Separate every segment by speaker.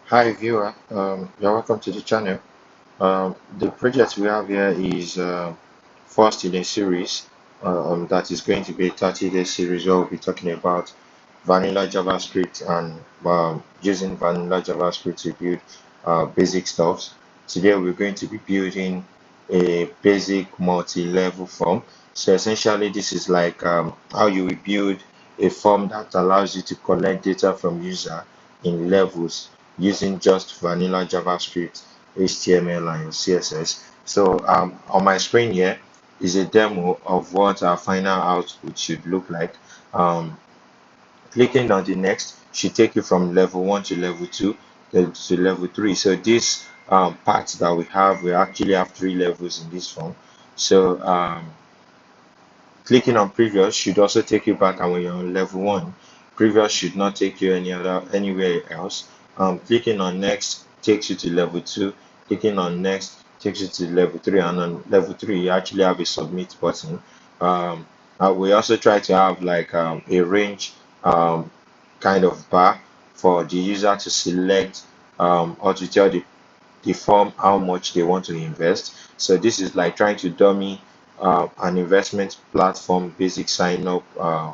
Speaker 1: Hi viewer, you're welcome to the channel. The project we have here is first in a series that is going to be a 30-day series where we'll be talking about vanilla JavaScript and using vanilla JavaScript to build basic stuff. Today we're going to be building a basic multi-level form. So essentially this is like how you will build a form that allows you to collect data from user in levels using just vanilla JavaScript, HTML, and CSS. So on my screen here is a demo of what our final output should look like. Um, Clicking on the next should take you from level 1 to level 2 then to level 3. So this part that we actually have 3 levels in this form. So clicking on previous should also take you back, and when you're on level 1, previous should not take you anywhere else. Clicking on next takes you to level 2. Clicking on next takes you to level 3, and on level 3 you actually have a submit button. We also try to have like a range kind of bar for the user to select or to tell the form how much they want to invest. So this is like trying to dummy an investment platform basic sign up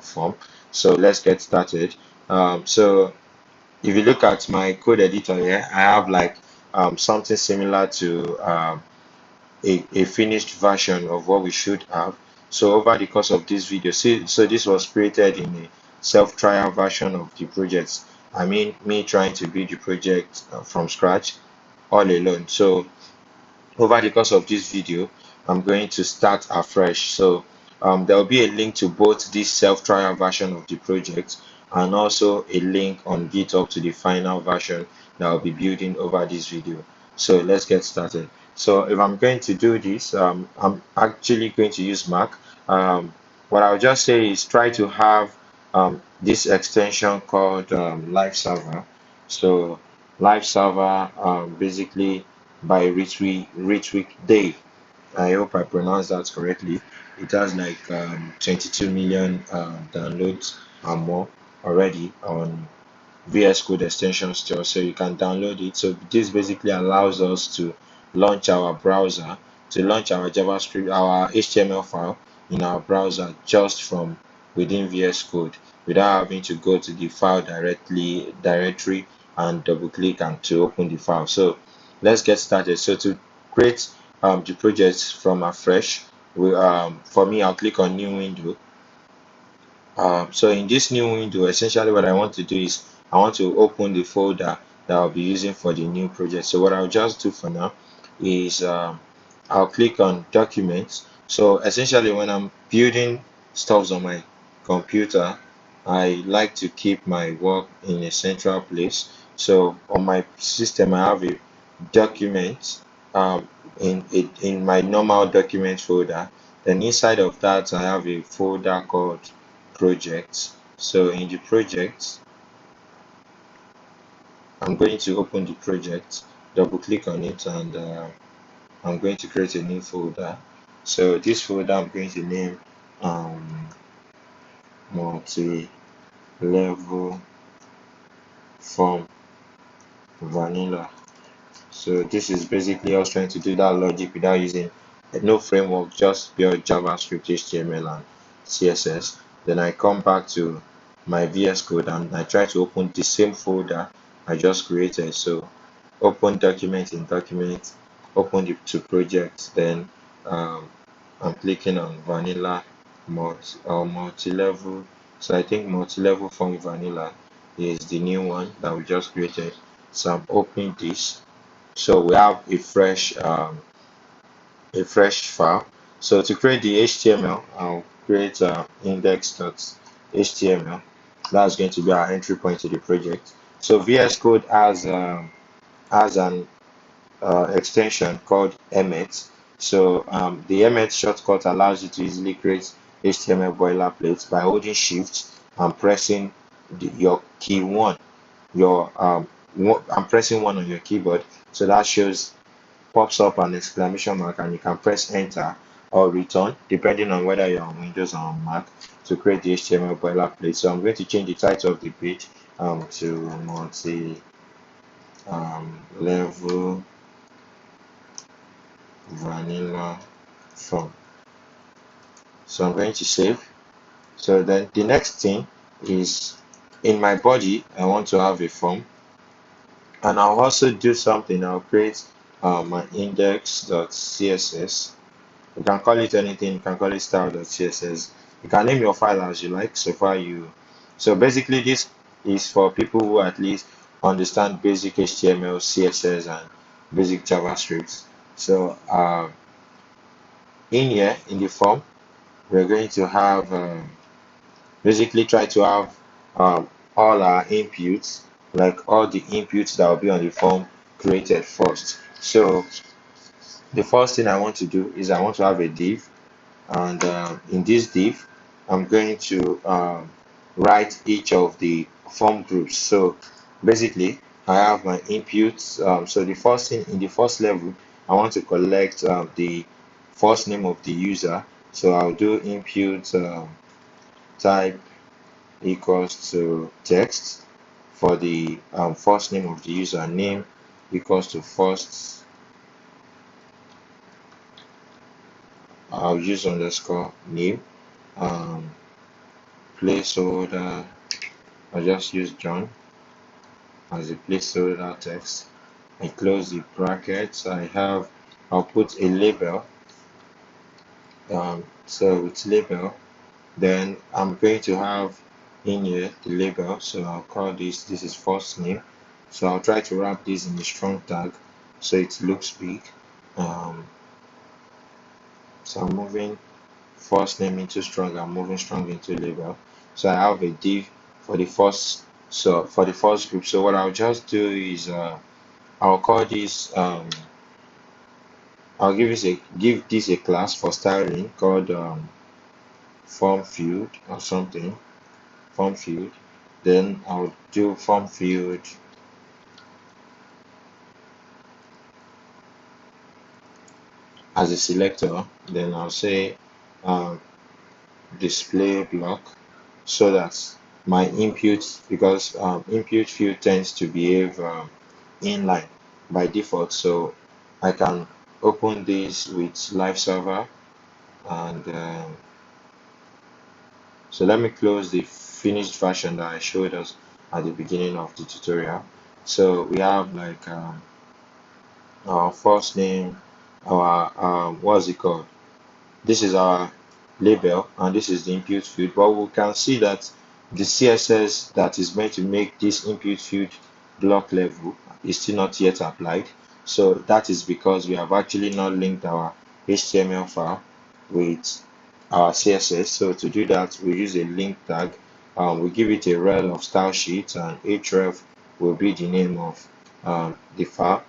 Speaker 1: form. So let's get started. So if you look at my code editor here, I have like something similar to a finished version of what we should have. So over the course of this video, see, so this was created in a self-trial version of the project. I mean, me trying to build the project from scratch all alone. So over the course of this video, I'm going to start afresh. So there will be a link to both this self-trial version of the project and also a link on GitHub to the final version that I'll be building over this video. So let's get started. So if I'm going to do this, I'm actually going to use Mac. What I'll just say is try to have this extension called Live Server. So Live Server basically by Ritwik Dave. I hope I pronounced that correctly. It has like 22 million downloads and more already on VS Code extension store, so you can download it. So this basically allows us to launch our browser, to launch our JavaScript, our HTML file in our browser just from within VS Code without having to go to the file directory and double click and to open the file. So let's get started. So to create the project from afresh, for me, I'll click on new window. So in this new window, essentially what I want to do is I want to open the folder that I'll be using for the new project. So what I'll just do for now is I'll click on documents. So essentially when I'm building stuff on my computer, I like to keep my work in a central place. So on my system, I have a document in my normal document folder. Then inside of that, I have a folder called projects. So in the project, I'm going to open the project, double click on it, and I'm going to create a new folder. So this folder I'm going to name multi-level form vanilla. So this is basically us trying to do that logic without using no framework, just pure JavaScript, HTML, and CSS. Then I come back to my VS Code and I try to open the same folder I just created. So open document in document, open the two projects. Then I'm clicking on vanilla multi-level. So I think multi-level form vanilla is the new one that we just created. So I'm opening this. So we have a fresh file. So to create the HTML, I'll create index.html. That's going to be our entry point to the project. So VS Code has an extension called emmet. So the emmet shortcut allows you to easily create HTML boilerplates by holding Shift and pressing your key 1. I'm pressing 1 on your keyboard, so that shows pops up an exclamation mark, and you can press enter or return depending on whether you're on Windows or on Mac to create the HTML boilerplate. So I'm going to change the title of the page to multi level vanilla form. So I'm going to save. So then the next thing is, in my body I want to have a form, and I'll also do something. I'll create my index.css. You can call it anything. You can call it style.css. You can name your file as you like. So basically this is for people who at least understand basic HTML, CSS, and basic JavaScript. So in here in the form, we're going to have basically try to have all our inputs, like all the inputs that will be on the form, created first. So the first thing I want to do is I want to have a div, and in this div I'm going to write each of the form groups. So basically I have my inputs. So the first thing, in the first level, I want to collect the first name of the user. So I'll do input type equals to text for the first name of the user. Name equals to first. I'll use underscore name. um, Placeholder, I'll just use John as a placeholder text. I close the brackets. I'll put a label. So with label, then I'm going to have in here the label. So I'll call this is first name. So I'll try to wrap this in a strong tag so it looks big. um, so I'm moving first name into strong, I'm moving strong into label. So I have a div for the first, so for the first group. So what I'll just do is I'll call this I'll give this a class for styling called form field or something, form field. Then I'll do form field as a selector. Then I'll say um, display block, so that my input, because input field tends to behave inline by default. So I can open this with live server, and so let me close the finished version that I showed us at the beginning of the tutorial. So we have like our first name, our what's it called, this is our label, and this is the input field. But we can see that the CSS that is meant to make this input field block level is still not yet applied. So that is because we have actually not linked our HTML file with our CSS. So to do that, we use a link tag. We give it a rel of style sheet, and href will be the name of the file,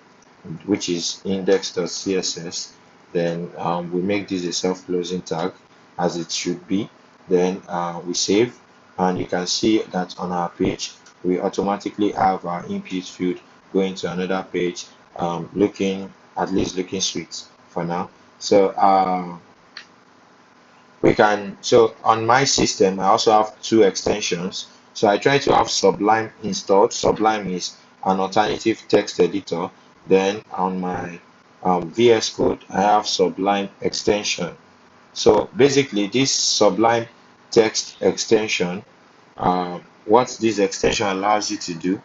Speaker 1: which is index.css. Then we make this a self-closing tag as it should be. Then we save, and you can see that on our page we automatically have our input field going to another page, looking, at least looking sweet for now. So we can, so on my system I also have two extensions. So I try to have Sublime installed. Sublime is an alternative text editor. Then on my VS Code I have Sublime extension. So basically this Sublime text extension, what this extension allows you to do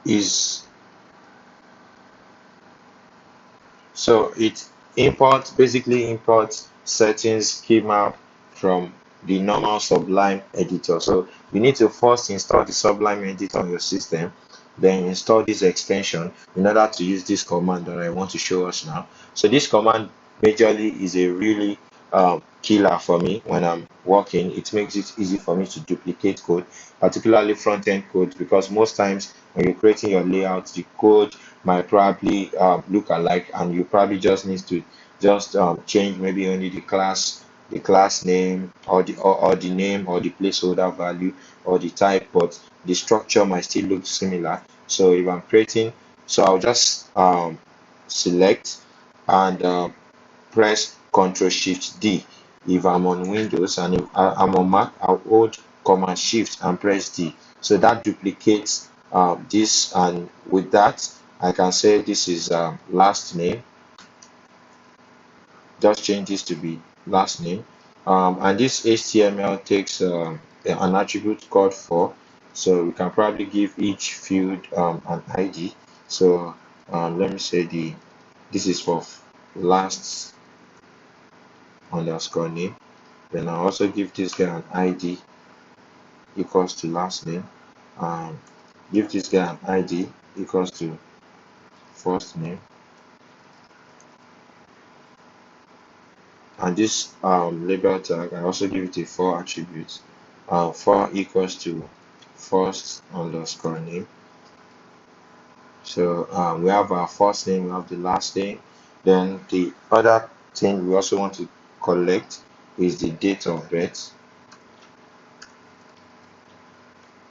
Speaker 1: is, so it basically imports certain schema from the normal Sublime editor. So you need to first install the Sublime editor on your system, then install this extension in order to use this command that I want to show us now. So this command majorly is a really killer for me when I'm working. It makes it easy for me to duplicate code, particularly front-end code, because most times when you're creating your layout, the code might probably look alike, and you probably just need to just change maybe only the class name, or the name, or the placeholder value, or the type, but the structure might still look similar. So if I'm creating, so I'll just select and press Ctrl Shift D if I'm on Windows, and if I'm on Mac, I'll hold Command Shift and press D. So that duplicates this, and with that I can say this is last name. Just change this to be last name. And this HTML takes an attribute called for, so we can probably give each field an ID. So let me say this is for last underscore name. Then I'll also give this guy an ID equals to last name. Give this guy an ID equals to first name. And this label tag, I also give it a for attribute. For equals to first underscore name. So we have our first name, we have the last name. Then the other thing we also want to collect is the date of birth.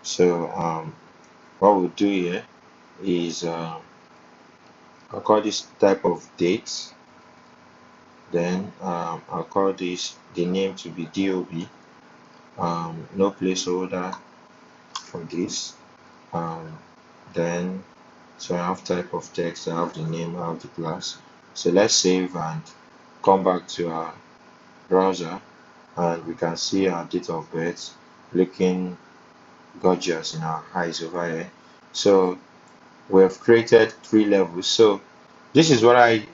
Speaker 1: So what we'll do here is I'll call this type of date. Then I'll call this the name to be DOB. No placeholder for this. Then so I have type of text, I have the name, I have the class. So let's save and come back to our browser, and we can see our date of birth looking gorgeous in our eyes over here. So we have created 3 levels. So this is what I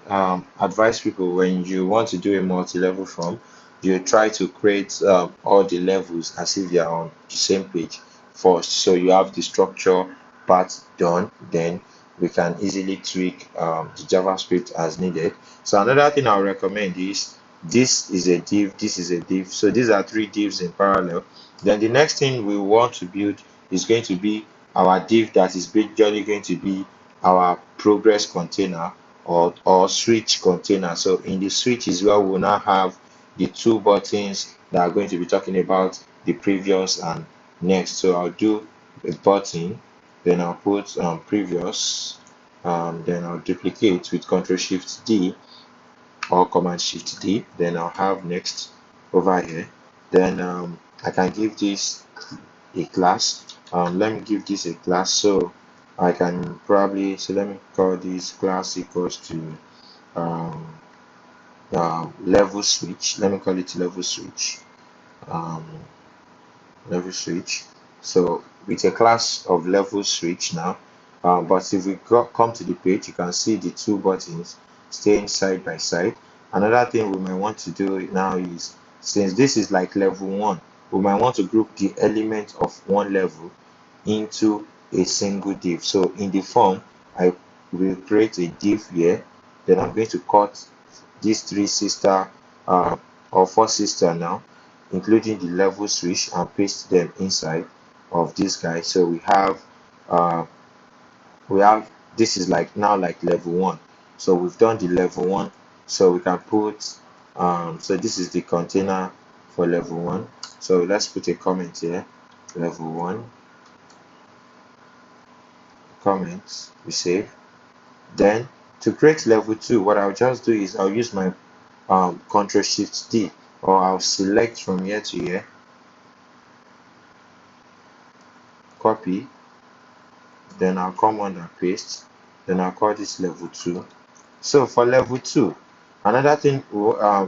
Speaker 1: advise people when you want to do a multi-level form. You try to create all the levels as if they are on the same page first. So you have the structure part done, then we can easily tweak the JavaScript as needed. So another thing I'll recommend is this is a div, this is a div. So these are 3 divs in parallel. Then the next thing we want to build is going to be our div that is basically going to be our progress container or switch container. So in the switch is where we will now have the 2 buttons that are going to be talking about the previous and next. So I'll do a button, then I'll put previous, then I'll duplicate with Ctrl Shift D or Command Shift D, then I'll have next over here. Then I can give this a class. Let me give this a class. So I can probably, so let me call this class equals to um, level switch. Let me call it level switch. Um, level switch. So with a class of level switch now, but if we come to the page, you can see the 2 buttons staying side by side. Another thing we might want to do now is, since this is like level 1, we might want to group the element of one level into a single div. So in the form, I will create a div here. Then I'm going to cut these 3 sister or 4 sister now, including the level switch, and paste them inside of this guy. So uh, we have this is like now like level 1. So we've done the level 1. So we can put so this is the container for level 1. So let's put a comment here, level 1 comment, we save. Then to create level 2, what I'll just do is I'll use my Ctrl Shift D, or I'll select from here to here, copy, then I'll come under paste, then I'll call this level 2. So for level 2, another thing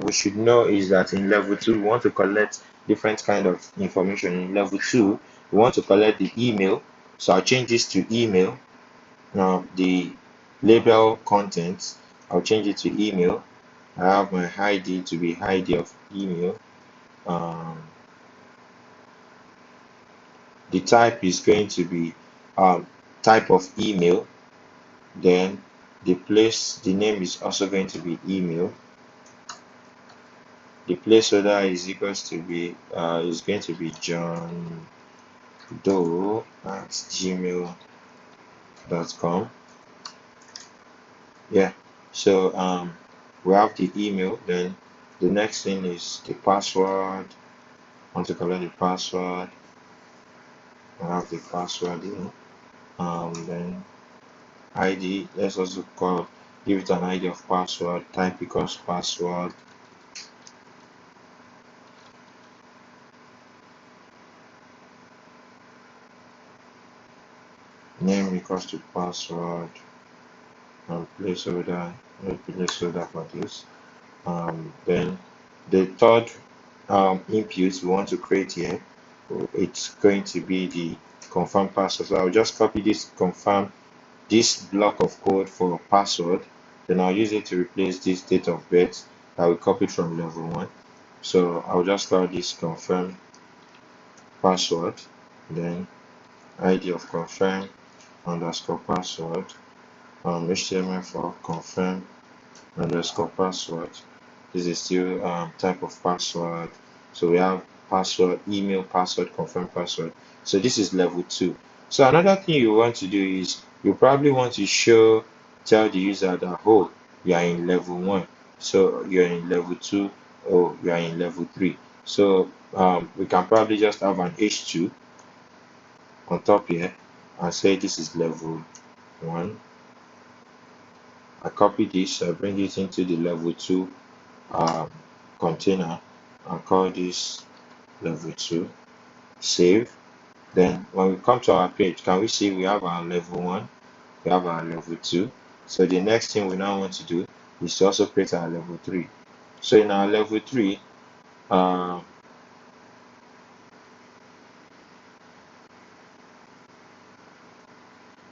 Speaker 1: we should know is that in level 2 we want to collect different kind of information. In level 2 we want to collect the email, so I'll change this to email. Now the label content, I'll change it to email. I have my ID to be ID of email. um, the type is going to be type of email. Then the name is also going to be email. The placeholder is equals to be is going to be John Doe at gmail.com. Yeah, so we have the email. Then the next thing is the password. I want to collect the password. I have the password here. Then ID, let's also give it an ID of password, type equals password. Name equals to password. placeholder, placeholder for this. Then the third input we want to create here, it's going to be the confirm password. So I'll just copy this confirm this block of code for password, then I'll use it to replace this date of birth that we copied from level 1. So I'll just call this confirm password, then id of confirm underscore password, HTML for confirm underscore password. This is still type of password. So we have password, email password, confirm password. So this is level 2. So another thing you want to do is you probably want to tell the user that, oh, you are in level 1. So you're in level 2, or you are in level 3. So we can probably just have an H2 on top here and say this is level 1. I copy this, I bring it into the level 2 um, container and call this level 2, save. Then when we come to our page, can we see we have our level 1, we have our level 2. So the next thing we now want to do is to also create our level 3. So in our level 3, uh,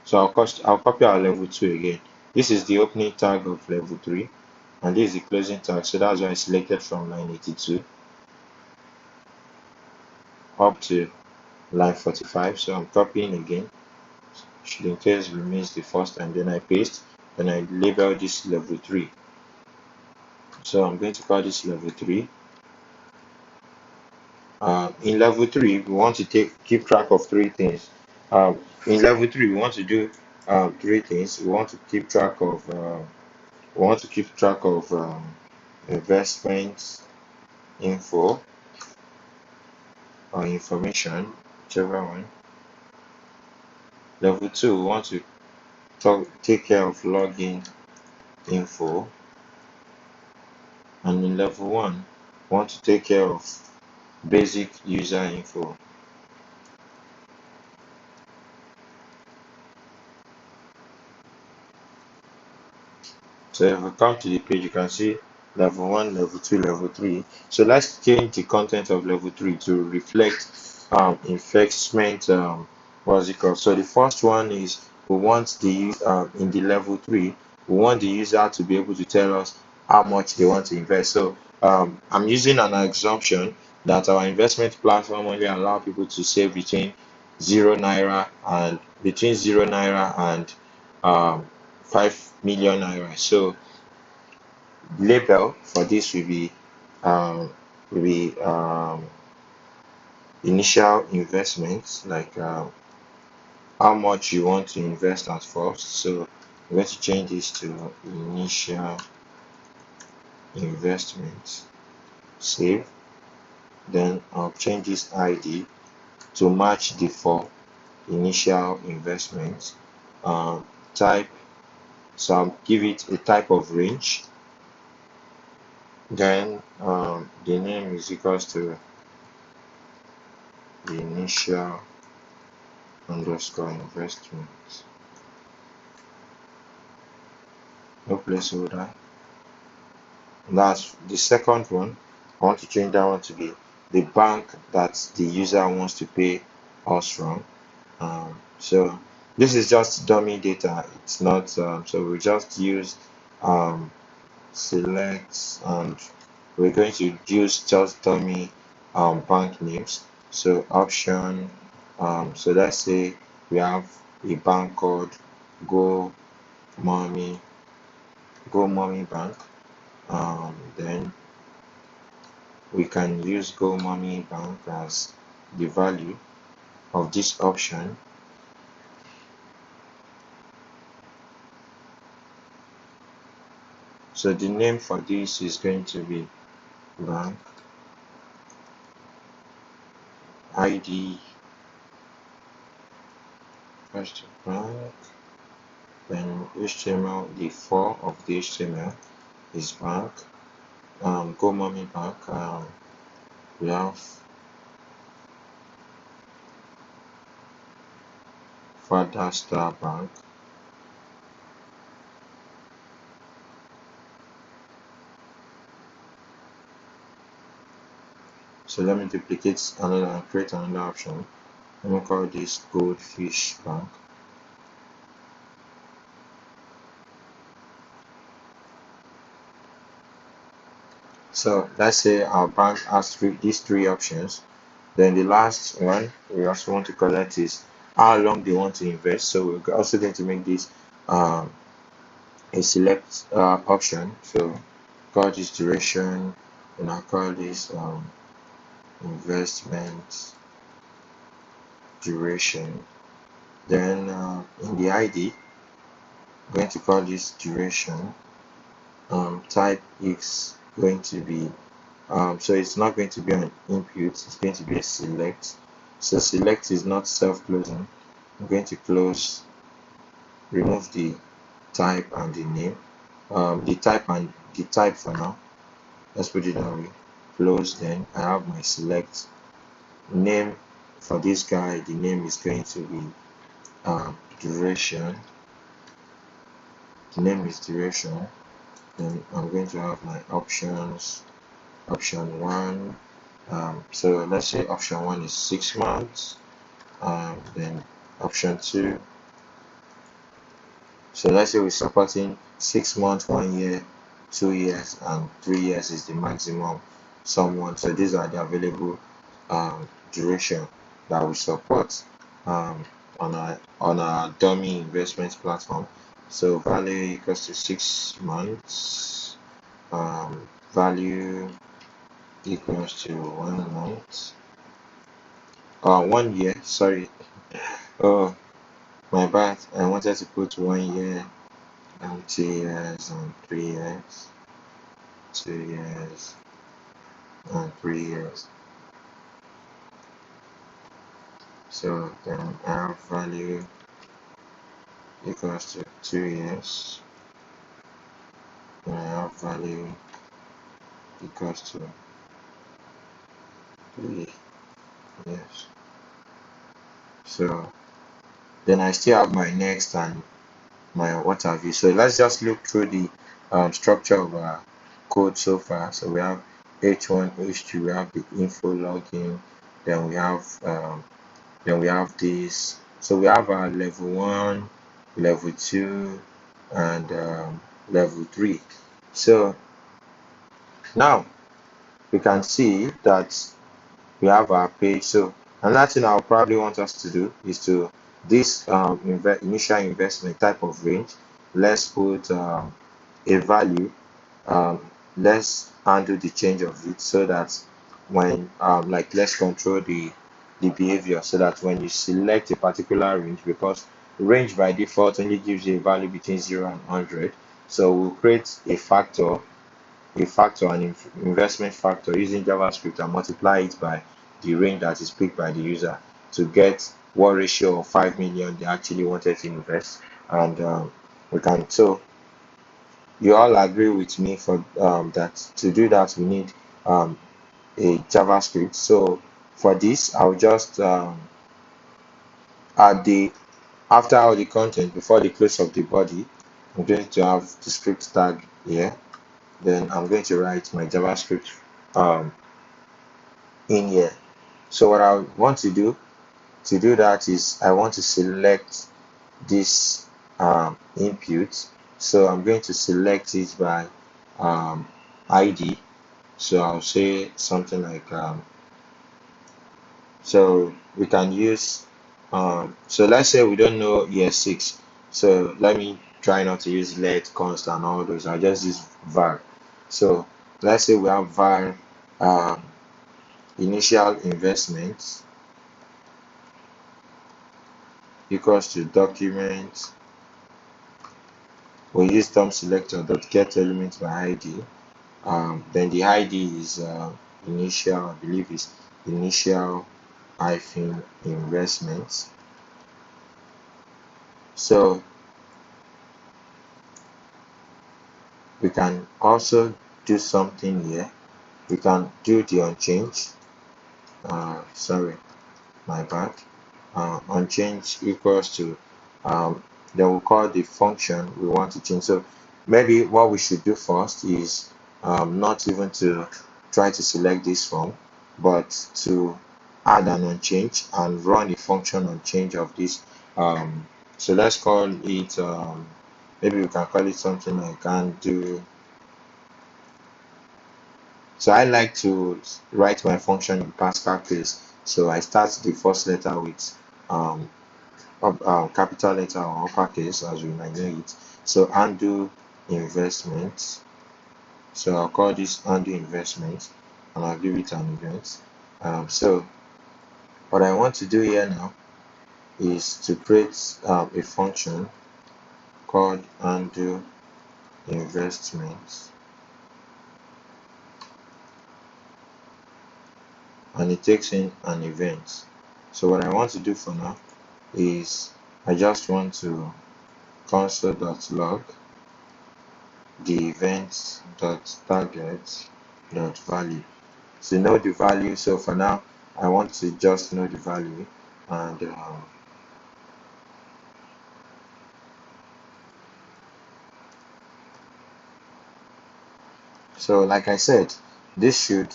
Speaker 1: so I'll copy our level 2 again. This is the opening tag of level 3, and this is the closing tag. So that's why I selected from line 82 up to line 45. So I'm copying again, should in case we miss the first time, then I paste, then I label this level 3. So I'm going to call this level 3. In level 3, we want to keep track of 3 things. In level 3, we want to do 3 things. We want to keep track of investment info or information, whichever one. Level 2, we want to take care of login info, and in level 1, we want to take care of basic user info. So if we come to the page, you can see level 1, level 2, level 3. So let's change the content of level 3 to reflect investment, what's it called? So the first one is we want in the level 3, we want the user to be able to tell us how much they want to invest. So I'm using an assumption that our investment platform only allow people to save between 0 naira and um, 5 million naira. So label for this um, will be initial investments, like how much you want to invest at first. So I'm going to change this to initial investment, save. Then I'll change this ID to match the for initial investments. Type, so I'll give it a type of range. Then the name is equals to the initial underscore investment. No placeholder. That's the second one. I want to change that one to be the bank that the user wants to pay us from. So this is just dummy data. It's not. So we just use select, and we're going to use just dummy bank names. So option. So let's say we have a bank called Go Mommy Go Mommy Bank. Then we can use Go Mommy Bank as the value of this option. So the name for this is going to be bank ID, first bank, then HTML, the for of the HTML is bank. Go Mommy Bank, we have Father Star Bank, So let me duplicate another and create another option. Let me call this Goldfish Bank. So let's say our bank has these three options. Then the last one we also want to collect is how long they want to invest. So we're also going to make this um, a select option. So call this duration, and I'll call this investment duration. Then in the ID, I'm going to call this duration. Type is going to be so it's not going to be an input, it's going to be a select. So select is not self-closing. I'm going to close, remove the type and the name. The type for now. Let's put it that way. Close, then I have my select name for this guy. The name is going to be duration. The name is duration. Then I'm going to have my options. Option one. So let's say option one is 6 months. Then option two. So let's say we're supporting 6 months, 1 year, 2 years, and 3 years is the maximum someone. So these are the available duration that we support on our dummy investment platform. So value equals to 6 months. Value equals to 1 month. 1 year. Sorry. Oh, my bad. I wanted to put 1 year and 2 years and 3 years. 2 years and 3 years. So then our value equals to 2 years. And our value equals to 3 years. So then I still have my next and my what have you. So let's just look through the structure of our code so far. So we have H1, H2, we have the info login, then we have this. So we have our level 1, level 2, and level 3. So now we can see that we have our page. So another thing I'll probably want us to do is to this initial investment type of range, let's put a value. Let's handle the change of it so that when like let's control the behavior so that when you select a particular range, because range by default only gives you a value between 0 and 100, so we'll create an investment factor using JavaScript and multiply it by the range that is picked by the user to get what ratio of 5 million they actually wanted to invest. And we can, so you all agree with me for that to do that we need a JavaScript. So for this I'll just add the after all the content before the close of the body. I'm going to have the script tag here. Then I'm going to write my JavaScript um, in here. So what I want to do that is I want to select this input. So I'm going to select it by ID. So I'll say something like so we can use so let's say we don't know year 6. So let me try not to use let const and all those. I'll just use var. So let's say we have var initial investment equals to document. We use DOM selector dot get element by ID. Then the ID is initial, I believe is initial hyphen investments. So we can also do something here. We can do the unchange. Sorry, my bad. Unchange equals to then we'll call the function we want to change. So maybe what we should do first is not even to try to select this form. but to add an unchange and run a function on change of this. So let's call it, maybe we can call it something like undo. So I like to write my function in Pascal case. So I start the first letter with um, capital letter or uppercase as we might know it. So undo investment. So I'll call this undo investment and I'll give it an event. So what I want to do here now is to create a function called undo investment, and it takes in an event. So what I want to do for now is I just want to console.log the event.target.value to know the value. So for now I want to just know the value, and so like I said, this should,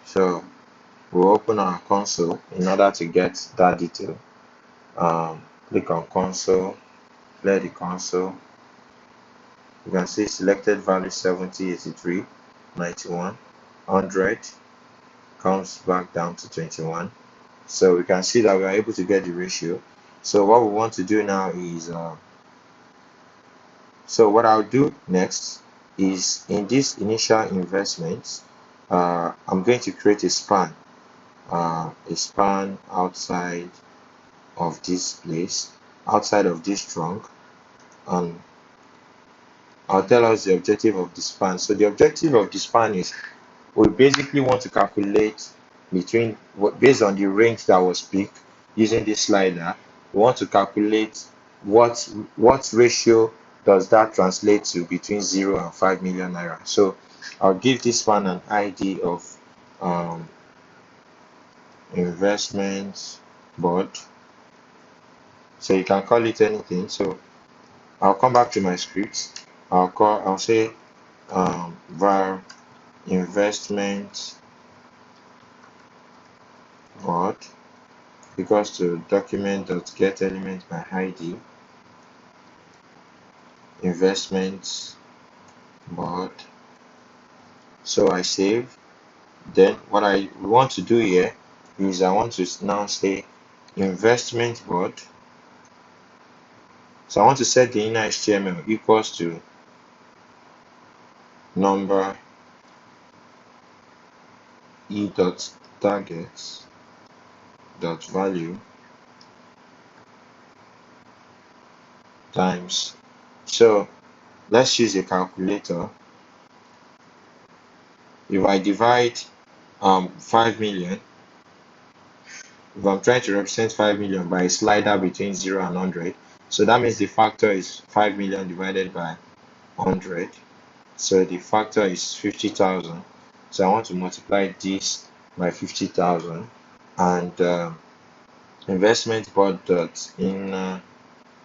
Speaker 1: so we'll open our console in order to get that detail. Click on console, clear the console. You can see selected value 70, 83, 91, 100 comes back down to 21. So we can see that we are able to get the ratio. So what we want to do now is, so what I'll do next is in this initial investment, I'm going to create a span outside of this place, outside of this trunk, and I'll tell us the objective of the span. So the objective of the span is we basically want to calculate between, based on the range that was picked using this slider, we want to calculate what ratio does that translate to between 0 and 5 million naira. So I'll give this one an ID of um, investment board. So you can call it anything. So I'll come back to my script. I'll say var investment board equals to document.get element by ID investment board. So I save. Then what I want to do here is I want to now say investment board. So I want to set the inner HTML equals to number e.targets.value times. So let's use a calculator. If I divide 5 million, if I'm trying to represent 5 million by a slider between 0 and 100, so that means the factor is 5 million divided by 100. So the factor is 50,000. So I want to multiply this by 50,000, and investment board dot inner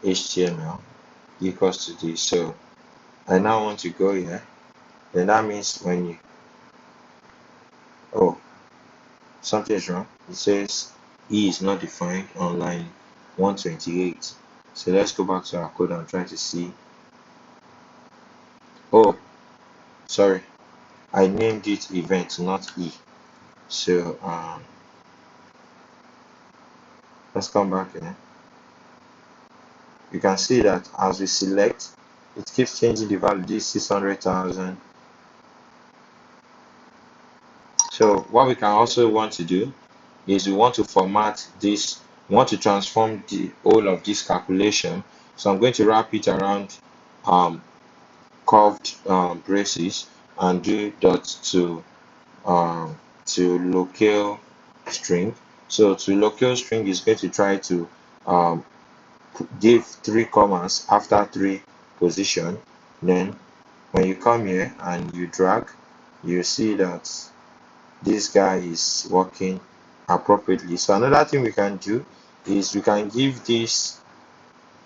Speaker 1: HTML equals to this. So I now want to go here. Then that means when you, oh, something is wrong. It says E is not defined on line 128. So let's go back to our code and try to see. Oh, sorry, I named it event, not E. So let's come back here. You can see that as we select, it keeps changing the value. This 600,000. So what we can also want to do is we want to format this. We want to transform the whole of this calculation. So I'm going to wrap it around curved braces and do dot to locale string. So to locale string is going to try to give 3 commas after 3 position. Then when you come here and you drag, you see that this guy is working appropriately. So another thing we can do is we can give this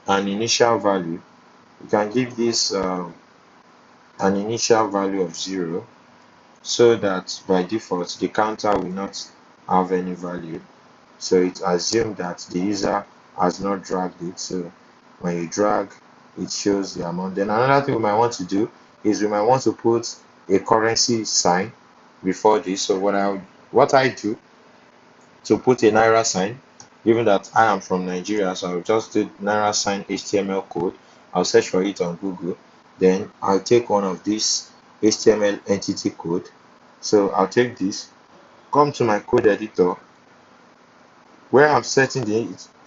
Speaker 1: an initial value you can give this an initial value of 0, so that by default the counter will not have any value. So it assumes that the user has not dragged it. So when you drag, it shows the amount. Then another thing we might want to do is we might want to put a currency sign before this. So what I do to put a Naira sign, given that I am from Nigeria, so I'll just do Naira sign HTML code. I'll search for it on Google. Then I'll take one of these HTML entity code. So I'll take this, come to my code editor, where I'm setting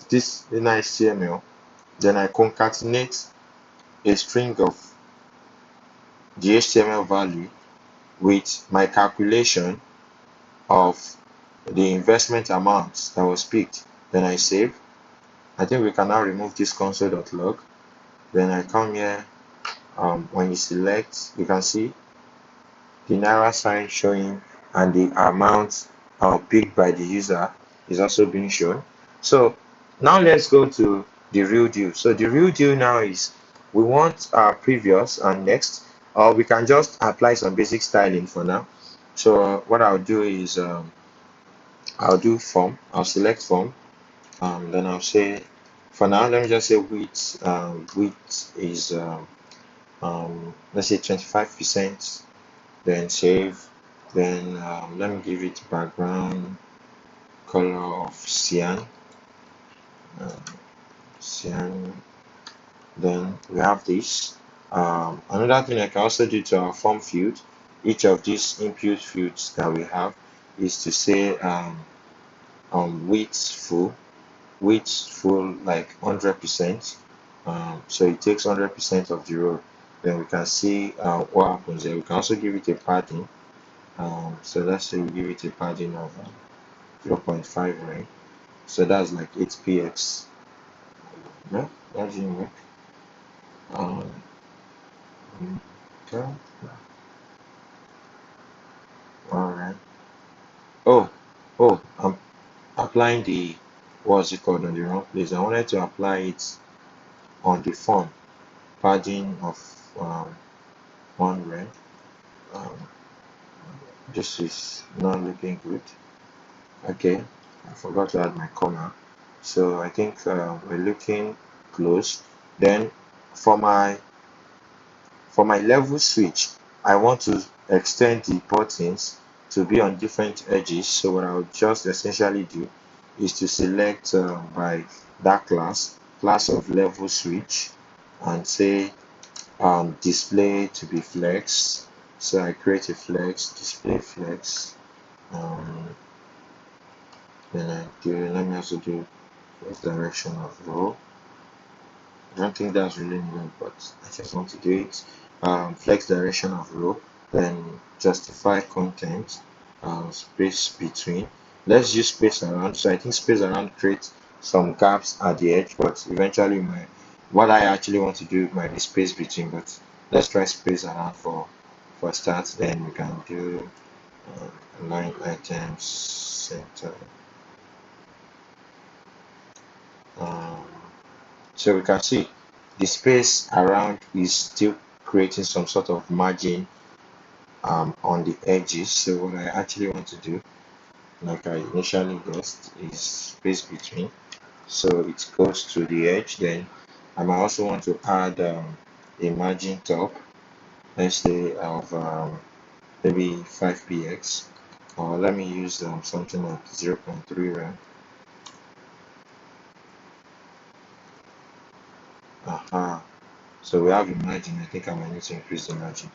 Speaker 1: this inner HTML. Then I concatenate a string of the HTML value with my calculation of the investment amount that was picked. Then I save. I think we can now remove this console.log. Then I come here. When you select, you can see the Naira sign showing, and the amount picked by the user is also being shown. So now let's go to the real deal. So the real deal now is we want our previous and next, or we can just apply some basic styling for now. So what I'll do is I'll do form. I'll select form. Then I'll say, for now, let me just say width. Width is let's say 25%. Then save. Then let me give it background color of cyan. Cyan. Then we have this. Another thing I can also do to our form field, each of these input fields that we have, is to say width full like 100%. So it takes 100% of the row. Then we can see what happens there. We can also give it a padding. So let's say we give it a padding of 0.5, right? So that's like 8px. No, that didn't work. Okay. All right. Oh, I'm applying the, what's it called, on the wrong place. I wanted to apply it on the font, padding of 100. Um, this is not looking good. Okay, I forgot to add my comma. So I think we're looking close. Then for my level switch, I want to extend the buttons to be on different edges. So what I'll just essentially do is to select by that class of level switch, and say display to be flex. So I create a flex, display flex. Then let me also do direction of row. I don't think that's really needed, but I just want to do it. Flex direction of row, then justify content, space between. Let's use space around. So I think space around creates some gaps at the edge, but eventually what I actually want to do might be space between. But let's try space around for start. Then we can do line items center. Um, So we can see the space around is still creating some sort of margin on the edges. So what I actually want to do, like I initially guessed, is space between. So it goes to the edge. Then I might also want to add a margin top, let's say of maybe 5px, or let me use something like 0.3 rand. Aha. So we have a margin. I think I might need to increase the margin.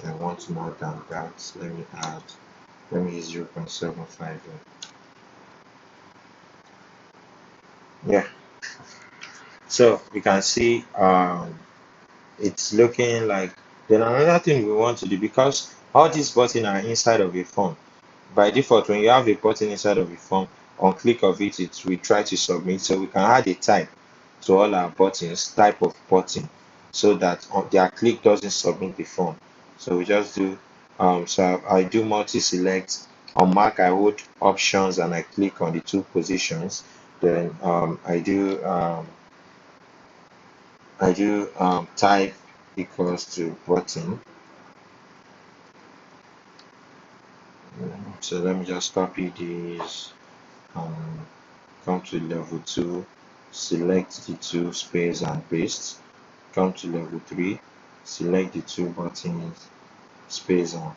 Speaker 1: I want more than that. Let me use 0.75. Yeah, so we can see it's looking like. Then another thing we want to do, because all these buttons are inside of a form. By default, when you have a button inside of a form, on click of it, it will try to submit. So we can add a type to all our buttons, type of button, so that on their click doesn't submit the form. So we just do so I do multi-select. On mark, I hold options and I click on the two positions. Then I do I do type equals to button. So let me just copy these, um, come to level 2, select the two space and paste, come to level 3, select the two buttons, space and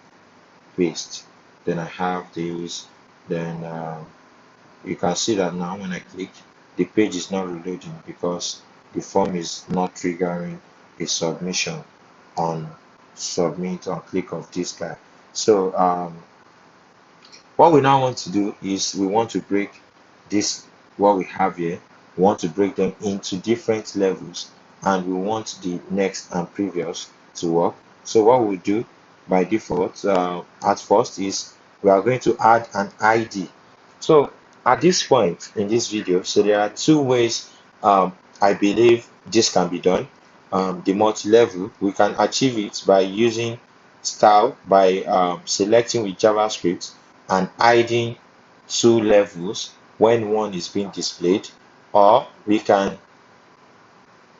Speaker 1: paste. Then I have these. Then you can see that now when I click, the page is not reloading because the form is not triggering a submission on submit on click of this guy. So what we now want to do is we want to break this, what we have here, we want to break them into different levels, and we want the next and previous to work. So what we do by default at first is we are going to add an ID. So at this point in this video, so there are two ways I believe this can be done. The multi-level, we can achieve it by using style, by selecting with JavaScript and hiding two levels when one is being displayed, or we can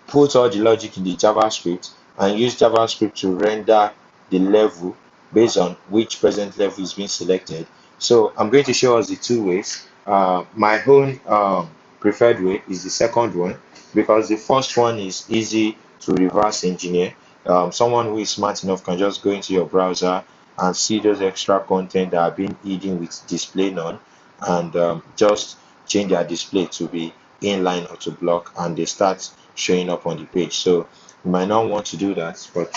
Speaker 1: put all the logic in the JavaScript and use JavaScript to render the level based on which present level is being selected. So I'm going to show us the two ways. My own preferred way is the second one, because the first one is easy to reverse engineer. Someone who is smart enough can just go into your browser and see those extra content that are being hidden with display none, and just change their display to be inline or to block, and they start showing up on the page. So you might not want to do that, but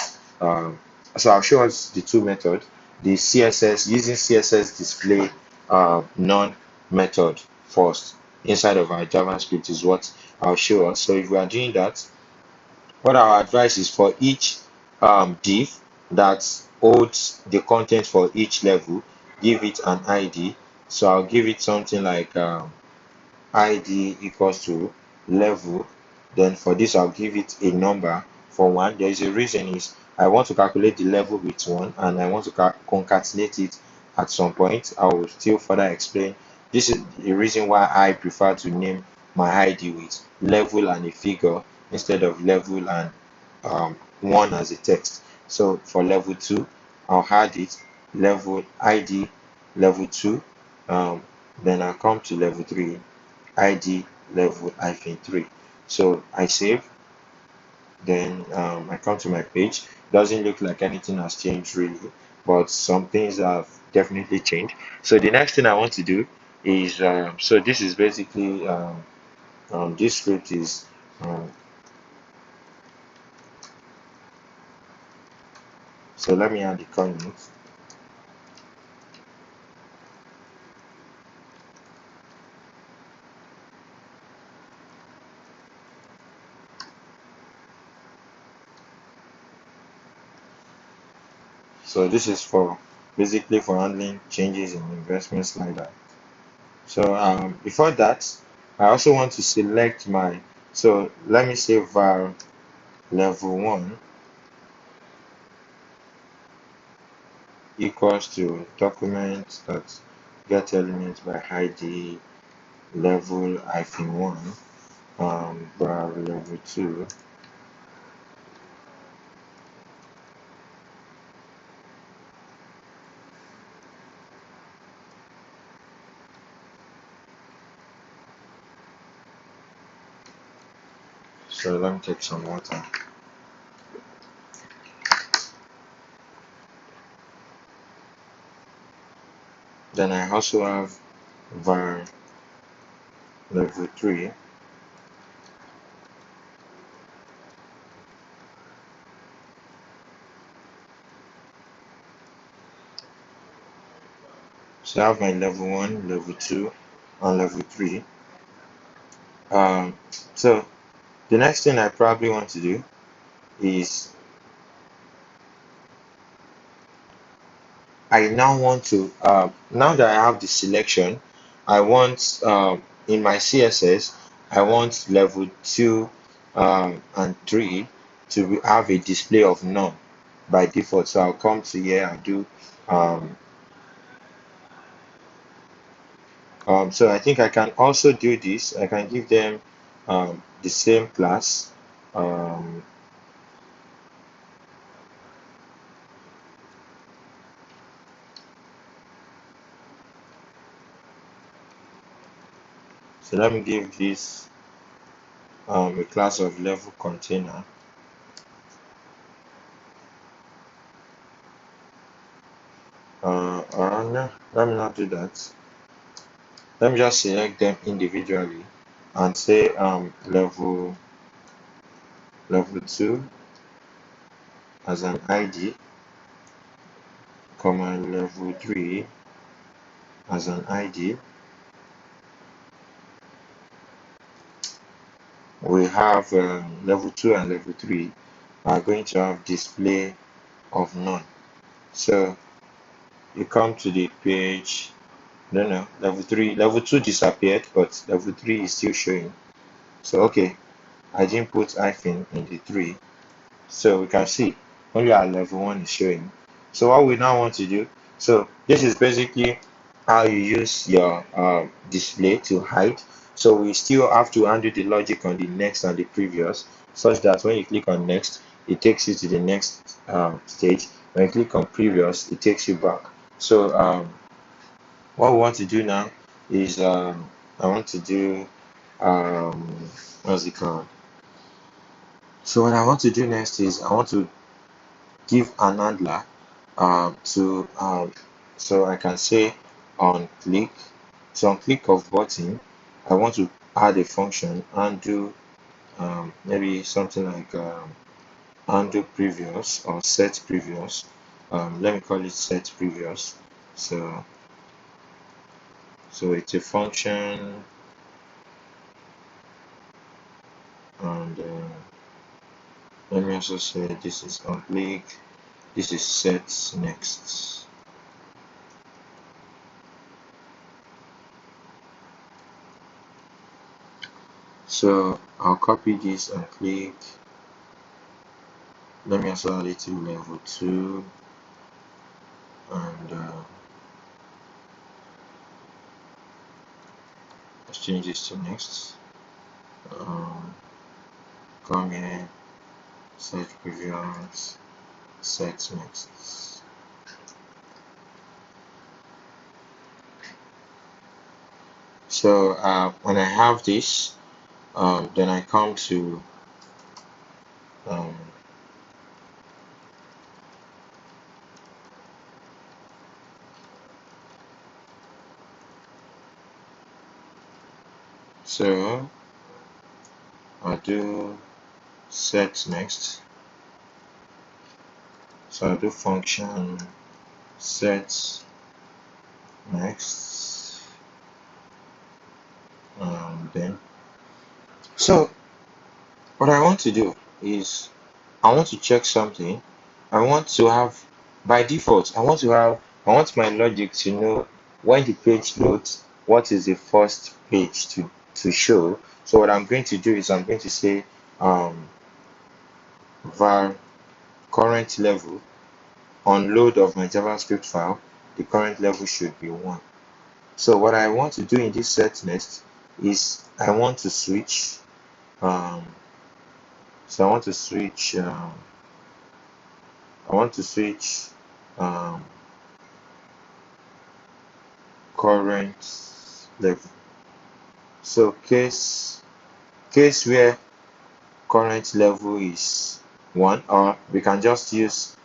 Speaker 1: so I'll show us the two methods. The CSS, using CSS display none method first inside of our JavaScript is what I'll show us. So if we are doing that, what our advice is for each div that holds the content for each level, give it an ID. So I'll give it something like id equals to level. Then for this I'll give it a number for one. There is a reason, is I want to calculate the level with one and I want to concatenate it at some point. I will still further explain. This is the reason why I prefer to name my id with level and a figure instead of level and one as a text. So for level 2 I'll add it level id level 2. Then I'll come to level 3 id level -3. So I save, then I come to my page. Doesn't look like anything has changed really, but some things have definitely changed. So the next thing I want to do is so this is basically this script is um, so let me add the comments. So this is for basically for handling changes in investments like that. So before that, I also want to select my, so let me say var level 1 equals to document that get elements by id level -1 var level 2. So let me take some water. Then I also have var level 3 so I have my level 1, level 2 and level 3. So the next thing I probably want to do is I now want to now that I have the selection, I want in my CSS I want level 2 and 3 to have a display of none by default. So I'll come to here and do um, so I think I can also do this. I can give them the same class um, so let me give this a class of level container. No, let me not do that. Let me just select them individually and say level 2 as an ID, comma level 3 as an ID. We have level 2 and level 3 are going to have display of none. So you come to the page. No, level 2 disappeared, but level 3 is still showing. So okay, I didn't put hyphen in the 3. So we can see only our level 1 is showing. So what we now want to do, so this is basically how you use your display to hide. So we still have to undo the logic on the next and the previous, such that when you click on next, it takes you to the next stage. When you click on previous, it takes you back. So what we want to do now is I want to do what's it called? So what I want to do next is I want to give an handler to so I can say on click. So on click of button, I want to add a function and do maybe something like undo previous or set previous. Let me call it set previous. So it's a function, and let me also say this is on click, this is set next. So I'll copy this and click. Let me also add it to level 2, and let's change this to next. Come here, set previous, set next. So when I have this, then I come to so I'll do set next. So I'll do function set next, then so what I want to do is I want to check something. I want to have, by default, I want my logic to know when the page loads, what is the first page to show. So what I'm going to do is I'm going to say var current level on load of my JavaScript file, the current level should be 1. So what I want to do in this set next is I want to switch so I want to switch current level. So case where current level is 1, or we can just use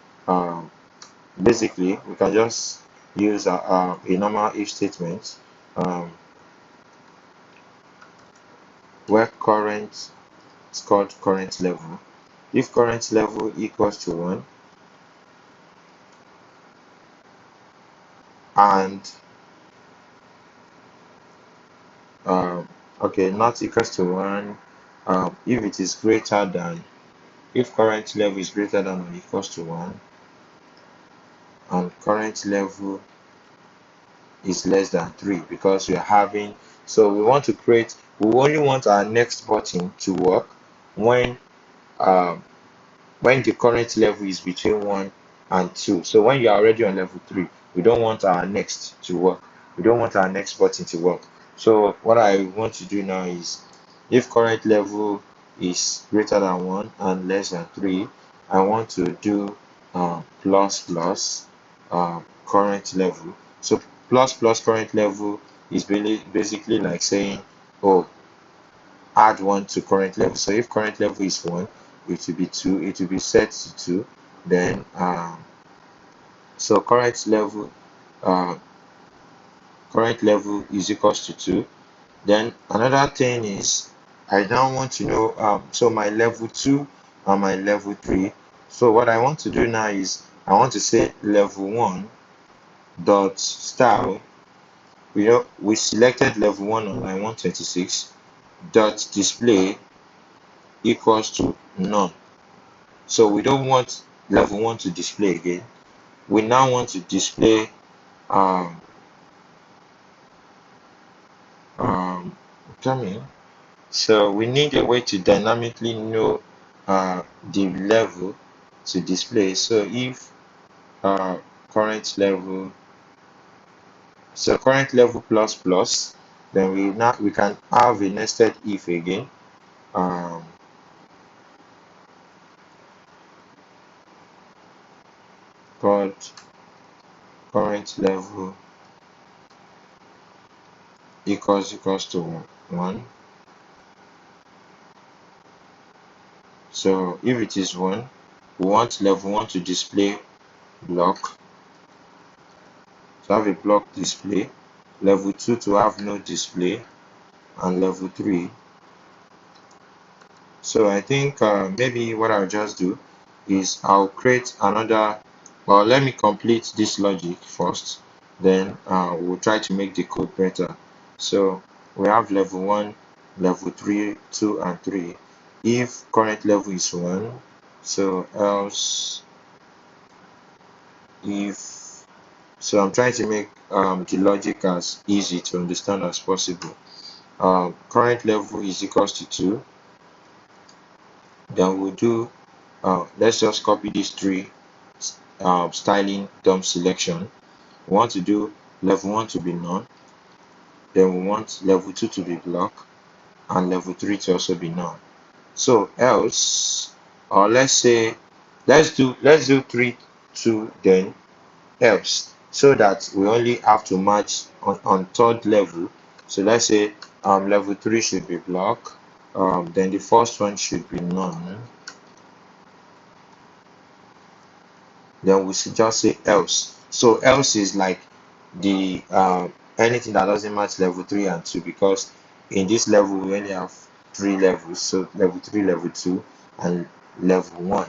Speaker 1: basically we can just use a normal if statement where current is called current level. If current level equals to 1 and okay, not equals to 1, if it is greater than, if current level is greater than or equals to 1 and current level is less than 3, because we are having, so we want to create, we only want our next button to work um, when the current level is between 1 and 2. So when you are already on level 3, we don't want our next to work. We don't want our next button to work. So what I want to do now is if current level is greater than 1 and less than 3, I want to do plus plus current level. So plus plus current level is really basically like saying, oh, add 1 to current level. So if current level is 1, it will be 2, it will be set to 2. Then so uh, current level is equals to 2. Then another thing is I now want to know so my level 2 and my level 3. So what I want to do now is I want to say level 1 dot style. We selected level 1 on line 126 dot display equals to none. So we don't want level 1 to display again. We now want to display um um coming. So we need a way to dynamically know the level to display. So if uh, current level, so current level plus plus, then we can have a nested if again. Um, called current level equals to 1. So if it is 1, we want level 1 to display block, to have a block display, level 2 to have no display, and level 3. So I think maybe what I'll just do is I'll create another, well, let me complete this logic first, then we'll try to make the code better. So we have level 1, level 3, 2, and 3. If current level is 1, so else if, so I'm trying to make the logic as easy to understand as possible. Current level is equals to 2, then we'll do let's just copy these three styling DOM selection. We want to do level 1 to be none, then we want level 2 to be block, and level 3 to also be none. So else, or let's say let's do 3 2 then else, so that we only have to match on third level. So let's say level 3 should be block, then the first one should be none, then we should just say else. So else is like the anything that doesn't match level 3 and 2, because in this level we only have 3 levels, so level 3, level 2, and level 1.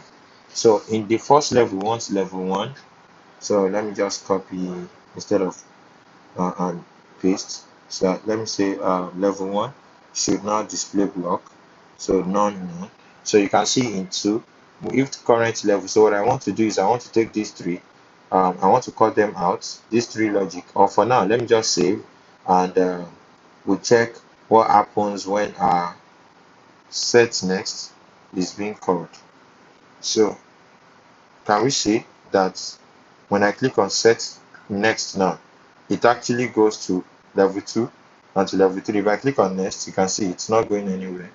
Speaker 1: So in the first level we want level 1, so let me just copy instead of and paste. So let me say level 1 should now display block, so none. So you can see in 2, if current level, so what I want to do is I want to take these three, I want to cut them out, these three logic, or for now let me just save, and we'll check what happens when our set next is being called. So can we see that when I click on set next now, it actually goes to level 2 and to level 3. If I click on next, you can see it's not going anywhere.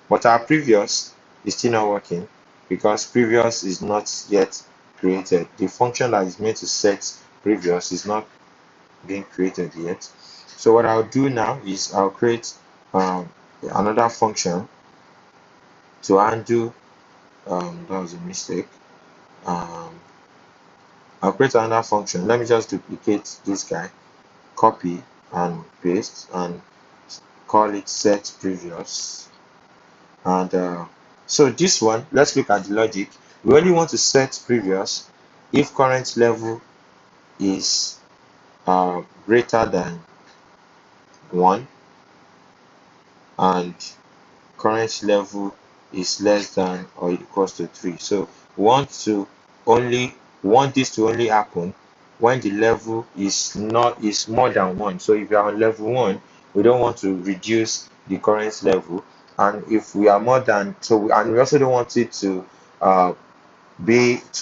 Speaker 1: But our previous is still not working because previous is not yet created. The function that is meant to set previous is not being created yet. So what I'll do now is I'll create another function to undo, that was a mistake. I'll create another function. Let me just duplicate this guy, copy and paste, and call it set previous. And so this one, let's look at the logic. We only want to set previous if current level is greater than 1 and current level is less than or equals to 3. So we want this to only happen when the level is more than 1. So if you are on level 1, we don't want to reduce the current level, and if we are more than, and we also don't want it to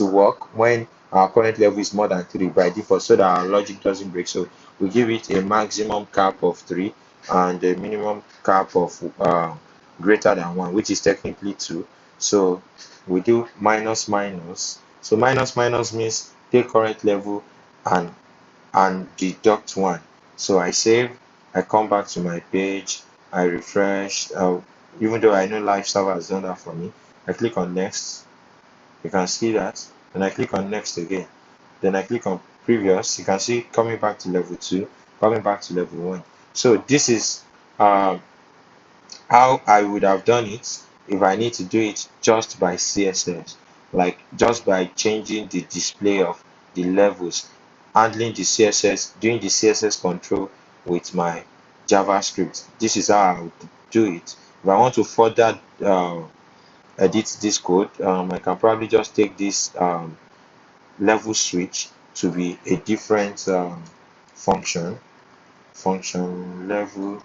Speaker 1: work when our current level is more than 3 by default, so that our logic doesn't break. So we give it a maximum cap of 3 and a minimum cap of greater than 1, which is technically 2. So we do minus minus. So minus minus means take current level and deduct 1. So I save, I come back to my page, I refresh. Even though I know live server has done that for me, I click on next. You can see that. And I click on next again. Then I click on previous. You can see coming back to level 2, coming back to level 1. So this is um, how I would have done it if I need to do it just by CSS, like just by changing the display of the levels, handling the CSS, doing the CSS control with my JavaScript. This is how I would do it. If I want to further edit this code, I can probably just take this level switch to be a different function level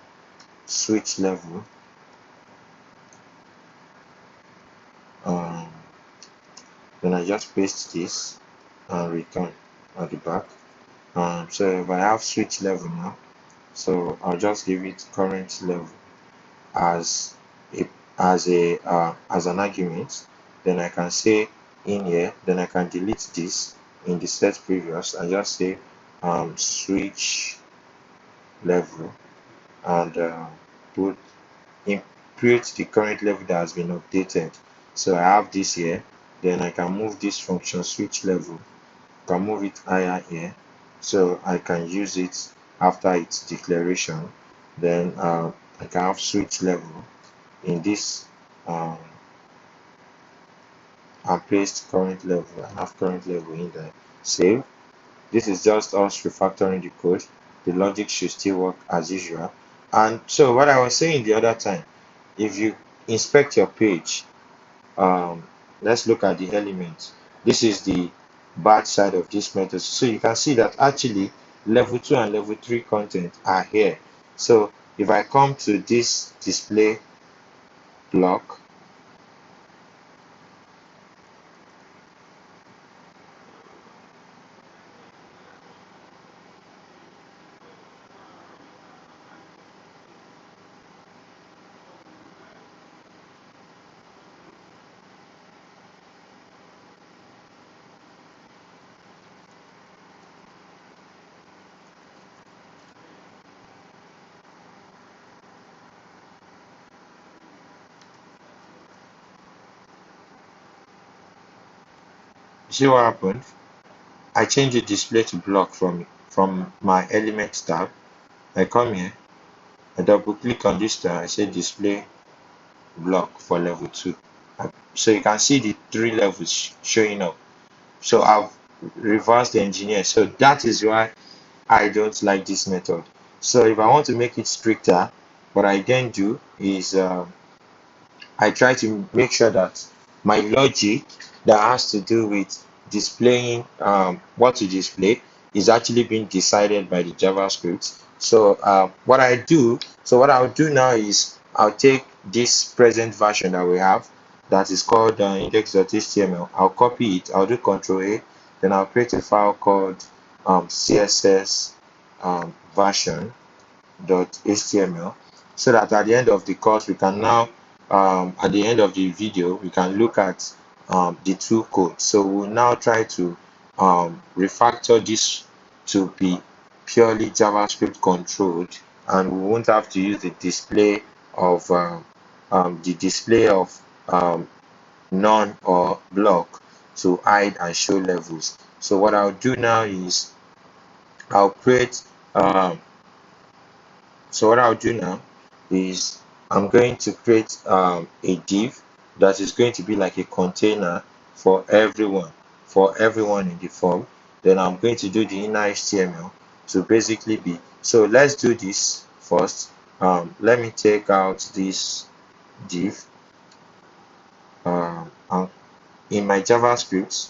Speaker 1: switch level. Um, then I just paste this and return at the back. So if I have switch level now, so I'll just give it current level as a as an argument. Then I can say in here, then I can delete this in the set previous and just say switch level and put input the current level that has been updated. So I have this here. Then I can move this function switch level, can move it higher here, so I can use it after its declaration. Then I can have switch level in this and paste current level and have current level in there. Save. This is just us refactoring the code. The logic should still work as usual. And so what I was saying the other time, if you inspect your page, let's look at the elements. This is the bad side of this method. So you can see that actually level 2 and level 3 content are here. So if I come to this display block, see what happened? I change the display to block from my elements tab. I come here, I double click on this tab, I say display block for level 2. So you can see the 3 levels showing up. So I've reversed the engineer. So that is why I don't like this method. So if I want to make it stricter, what I then do is I try to make sure that my logic that has to do with displaying what to display is actually being decided by the JavaScript. So what I'll do now is I'll take this present version that we have that is called index.html. I'll copy it. I'll do Control A. Then I'll create a file called CSS version.html, so that at the end of the course we can now at the end of the video we can look at the two codes. So we'll now try to refactor this to be purely JavaScript controlled, and we won't have to use the display of none or block to hide and show levels. So what I'll do now is I'll create so what I'll do now is I'm going to create a div that is going to be like a container for everyone in the form. Then I'm going to do the inner HTML to basically be, so let's do this first. Let me take out this div in my JavaScript.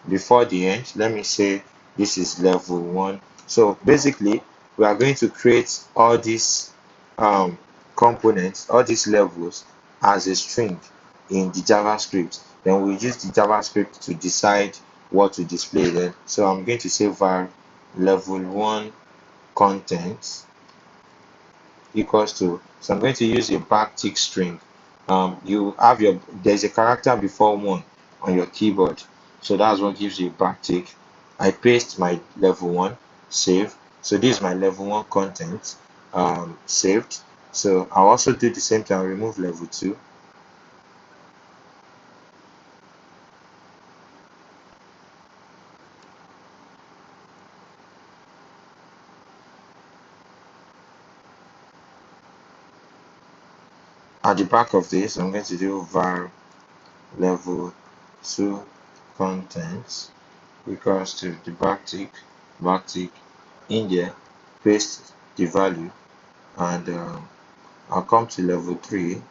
Speaker 1: Before the end, let me say this is level 1. So basically we are going to create all these components, all these levels as a string in the JavaScript. Then we use the JavaScript to decide what to display then. So I'm going to say var level 1 content equals to, so I'm going to use a backtick string. You have there's a character before 1 on your keyboard, so that's what gives you a backtick. I paste my level 1, save. So this is my level 1 content, saved. So I'll also do the same thing, I'll remove level 2. At the back of this, I'm going to do var level 2 contents equals to the backtick in there, paste the value, and I'll come to level 3.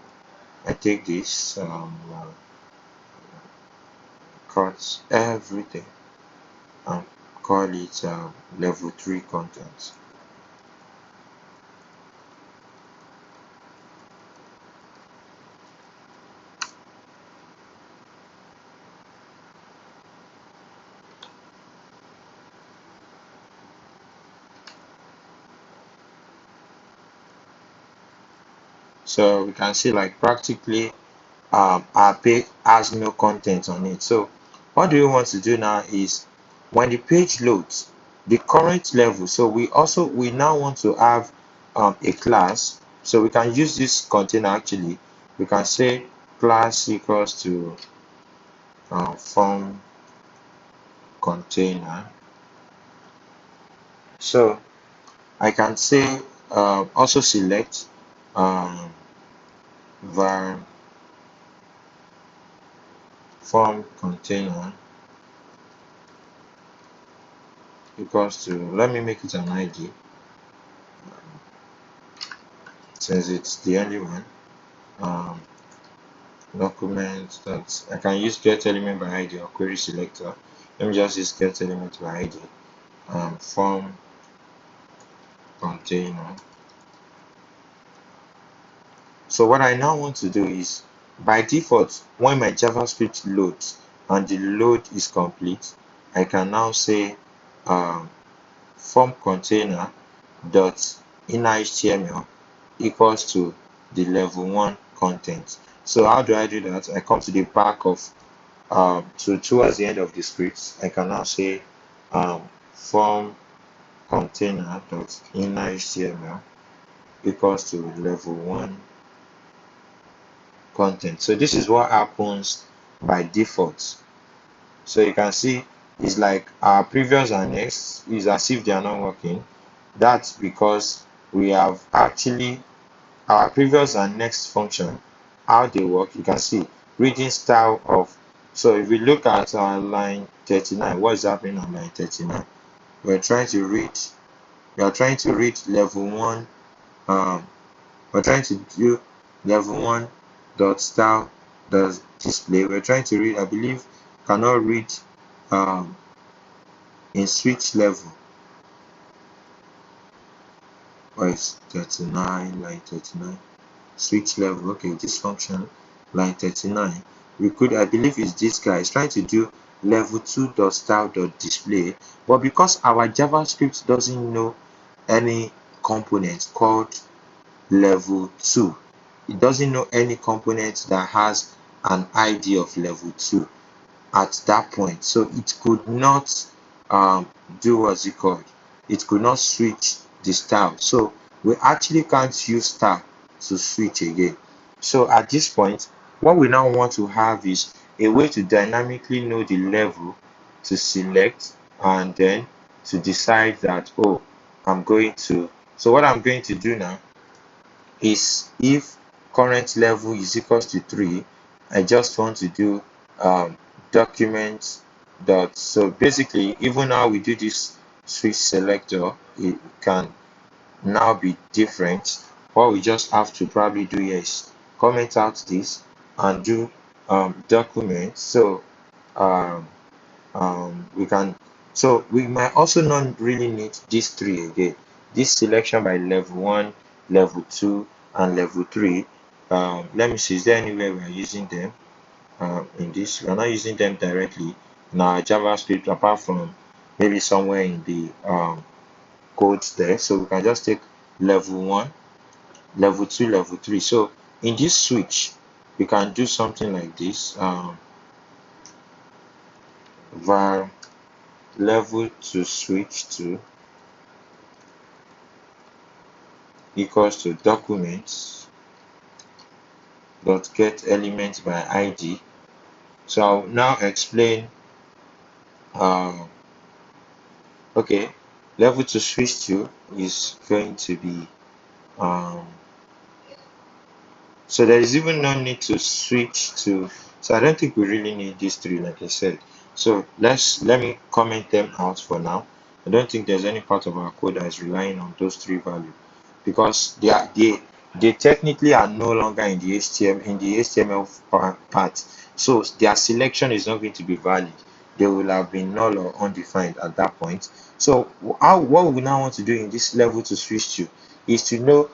Speaker 1: I take this, cut everything, and call it level 3 contents. So we can see like practically our page has no content on it. So what do we want to do now is when the page loads the current level, so we now want to have a class, so we can use this container. Actually we can say class equals to form container. So I can say also select var form container equals to, let me make it an ID since it's the only one. Document that I can use get element by ID or query selector. Let me just use get element by ID. Form container. So what I now want to do is, by default, when my JavaScript loads and the load is complete, I can now say form container dot inner HTML equals to the level 1 content. So how do I do that? I come to the back of so towards the end of the script, I can now say form container dot inner HTML equals to level 1 content. So this is what happens by default. So you can see it's like our previous and next is as if they are not working. That's because we have actually our previous and next function, how they work. You can see reading style of, so if we look at our line 39, what is happening on line 39? We're trying to read, we are trying to read level 1, we're trying to do level 1 dot style dot display. We're trying to read, I believe cannot read in switch level. Or it's 39, line 39, switch level. Okay, this function line 39, we could, I believe it's this guy, is trying to do level 2 dot style dot display, but because our JavaScript doesn't know any component called level 2, it doesn't know any component that has an ID of level 2 at that point, so it could not do what's it called, it could not switch the style. So we actually can't use style to switch again. So at this point, what we now want to have is a way to dynamically know the level to select and then to decide that, oh, I'm going to, so what I'm going to do now is if current level is equals to 3, I just want to do document dot, so basically even now we do this switch selector, it can now be different. What we just have to probably do here is comment out this and do document. So we can, so we might also not really need these 3 again, this selection by level 1, level 2 and level 3. Let me see, is there anywhere we are using them in this? We are not using them directly in our JavaScript apart from maybe somewhere in the codes there. So we can just take level 1 level 2, level 3. So in this switch, we can do something like this. Var level to switch to equals to documents dot get element by id. So I'll now explain. Okay, level to switch to is going to be so there is even no need to switch to. So I don't think we really need these three, like I said. So let me comment them out for now. I don't think there's any part of our code that is relying on those three values because they technically are no longer in the HTML part. So their selection is not going to be valid. They will have been null or undefined at that point. So what we now want to do in this level to switch to is to know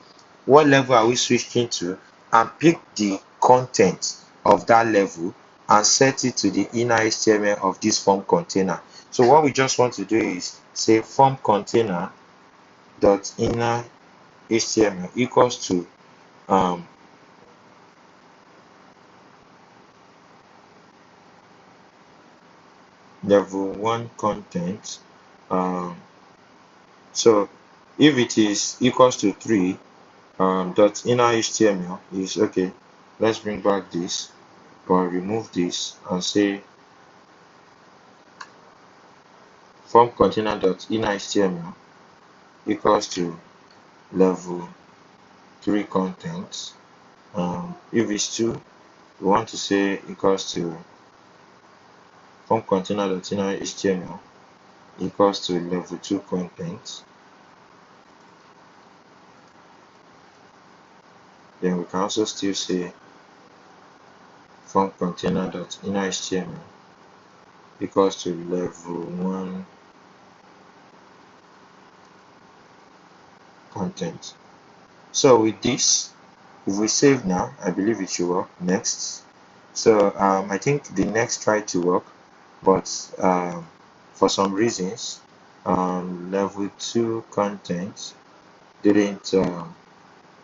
Speaker 1: what level are we switching to and pick the content of that level and set it to the inner HTML of this form container. So what we just want to do is say form container dot inner HTML equals to level 1 content. So if it is equals to 3, dot inner HTML is okay. Let's bring back this, but remove this and say form container dot inner HTML equals to level 3 contents. If it's 2, we want to say equals to form container dot inner HTML equals to level 2 contents. Then we can also still say form container dot inner HTML equals to level 1 content. So with this, if we save now, I believe it should work. Next. So I think the next tried to work, but for some reasons, level 2 content didn't.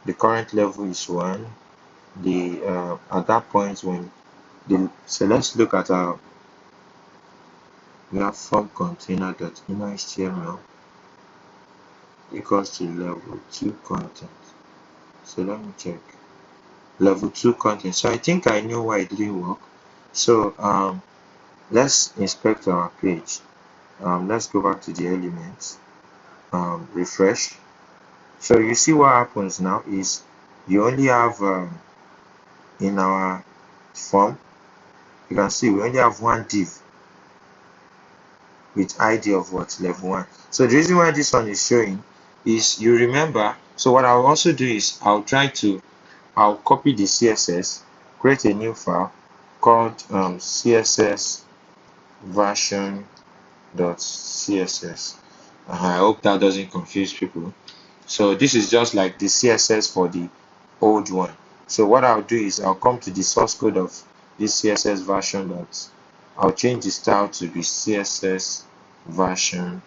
Speaker 1: The current level is 1. The at that point when so let's look at our we have form container dot inner HTML equals to level 2 content. So let me check level 2 content. So I think I know why it didn't work. So let's inspect our page. Let's go back to the elements, refresh. So you see what happens now is you only have in our form, you can see we only have one div with id of what, level 1. So the reason why this one is showing is, you remember, so what I'll also do is I'll copy the CSS, create a new file called css version.css. I hope that doesn't confuse people. So this is just like the CSS for the old one. So what I'll do is I'll come to the source code of this CSS version. I'll change the style to be css version.css.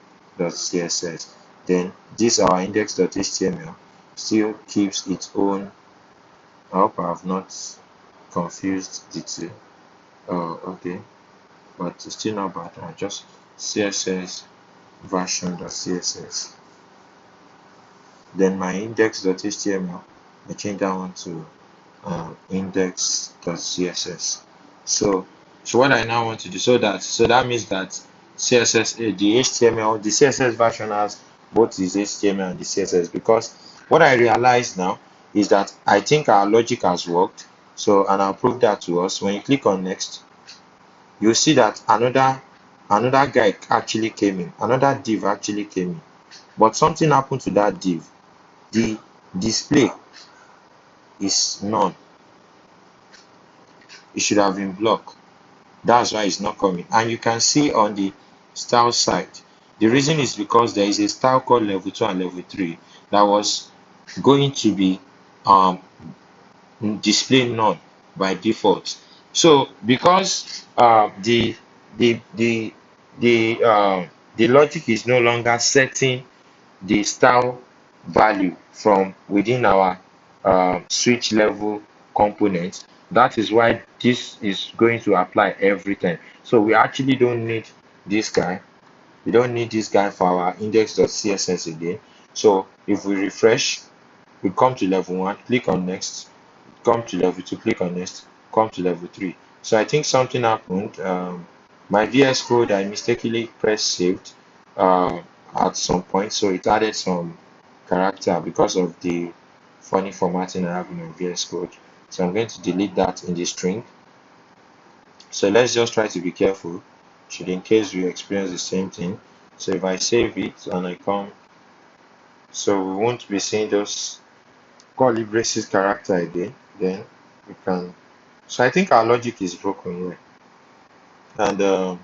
Speaker 1: Then this our index.html still keeps its own. I hope I have not confused the two. Oh, okay, but it's still not bad. I just css version.css. Then my index.html, I change that one to index.css. So what I now want to do, so that means that CSS, the HTML, the CSS version has both the HTML and the CSS, because what I realize now is that I think our logic has worked. So, and I'll prove that to us. When you click on next, you see that another guy actually came in, another div actually came in, but something happened to that div. The display is none. It should have been blocked. That's why it's not coming. And you can see on the style side, the reason is because there is a style called level 2 and level 3 that was going to be display none by default. So because the the the logic is no longer setting the style value from within our switch level component. That is why this is going to apply every time. So we actually don't need this guy. We don't need this guy for our index.css again. So if we refresh, we come to level 1, click on next, come to level 2, click on next, come to level 3. So I think something happened. My VS Code, I mistakenly pressed saved uh, at some point, so it added some character because of the funny formatting I have in my VS Code. So I'm going to delete that in the string. So let's just try to be careful, should in case we experience the same thing. So if I save it and I come, so we won't be seeing those curly braces character again. Then we can. So I think our logic is broken here, and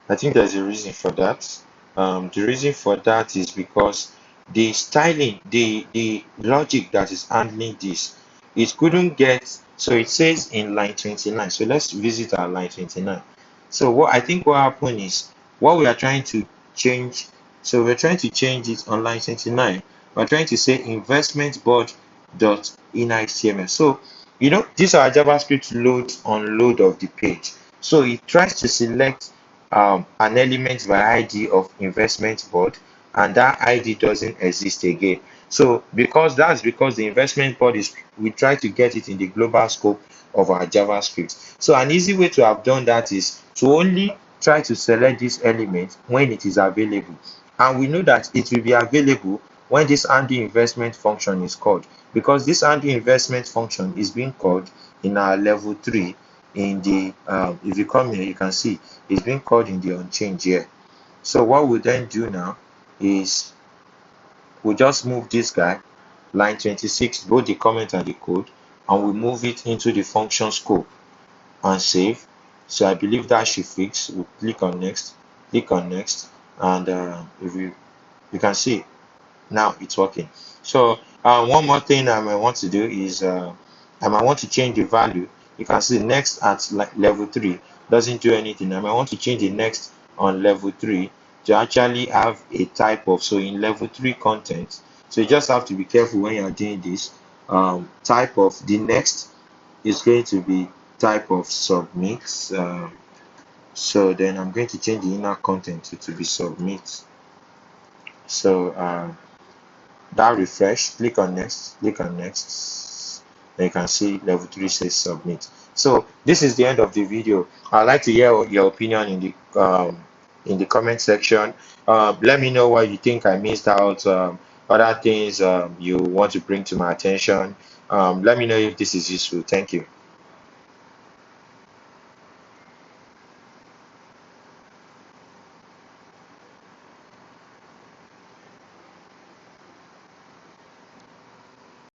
Speaker 1: I think there's a reason for that. The reason for that is because the styling, the logic that is handling this, it couldn't get. So it says in line 29. So let's visit our line 29. So what I think what happened is what we are trying to change. So we're trying to change it on line 29. We're trying to say investment board dot inner HTML. So this our JavaScript load unload of the page. So it tries to select an element by ID of investment board, and that ID doesn't exist again. So because the investment board is, we try to get it in the global scope of our JavaScript. So an easy way to have done that is to only try to select this element when it is available, and we know that it will be available when this undo investment function is called, because this undo investment function is being called in our level 3 in the if you come here, you can see it's being called in the unchanged here. So what we then do now is we just move this guy line 26, both the comment and the code, and we move it into the function scope and save. So I believe that should fix. We click on next, and if you can see now it's working. So one more thing I might want to do is I might want to change the value. You can see next at level 3 doesn't do anything. I might want to change the next on level 3 to actually have a type of, so in level 3 content. So you just have to be careful when you're doing this. Type of the next is going to be type of submit. So then I'm going to change the inner content to be submit. So that refresh, click on next, then you can see level 3 says submit. So this is the end of the video. I'd like to hear your opinion in the comment section. Let me know what you think I missed out, other things you want to bring to my attention. Let me know if this is useful. Thank you.